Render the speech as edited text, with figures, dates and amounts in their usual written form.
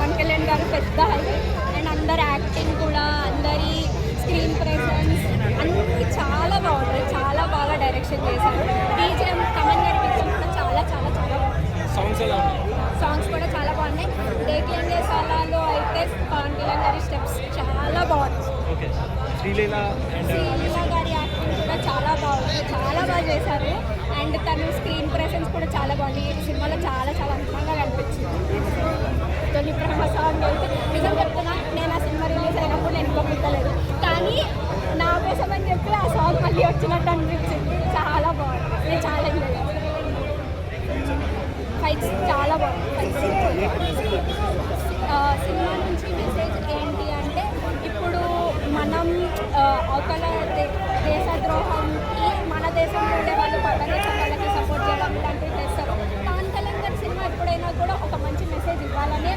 పవన్ కళ్యాణ్ గారు పెద్ద highlight. And అందరి యాక్టింగ్ కూడా, అందరి స్క్రీన్ ప్రెసెన్స్ అన్నీ చాలా బాగుంటాయి. చాలా బాగా డైరెక్షన్ చేశారు. బీజిఎం తమన్ గారి బీజిఎం కూడా చాలా చాలా చాలా బాగుంది. సాంగ్స్ కూడా చాలా బాగున్నాయి. దేకేంగే సాలాలో అయితే పవన్ కళ్యాణ్ గారి స్టెప్స్ చాలా బాగుంది. శ్రీలీల గారి యాక్టింగ్ కూడా చాలా బాగుంది. చాలా బాగా చేశారు. అండ్ తను స్క్రీన్ ప్రెసెన్స్ కూడా చాలా బాగుంది. ఈ సినిమాలో చాలా చాలా అందంగా కనిపించింది. తొలి ప్రేమ సాంగ్ అయితే నిజం చెప్తున్నా, నేను ఆ సినిమా రిలీజ్ అయినప్పుడు నేను ఒప్పుకోలేదు, కానీ నా కోసం అని చెప్పి ఆ సాంగ్ మళ్ళీ వచ్చినట్టు అనిపించింది. చాలా బాగుంది. నేను చాలా ఎంజాయ్ చేశాను. ఫైట్స్ చాలా బాగుంది. సినిమా నుంచి మెసేజ్ ఏంటి అంటే, ఇప్పుడు మనం అవతల దేశద్రోహంకి మన దేశంలో ఉండే వాళ్ళు పక్క దేశం వాళ్ళకి సపోర్ట్ చేయడం ఇలాంటివి చేస్తారు. పవన్ కళ్యాణ్ గారి సినిమా ఎప్పుడైనా కూడా ఒక మంచి మెసేజ్ ఇవ్వాలని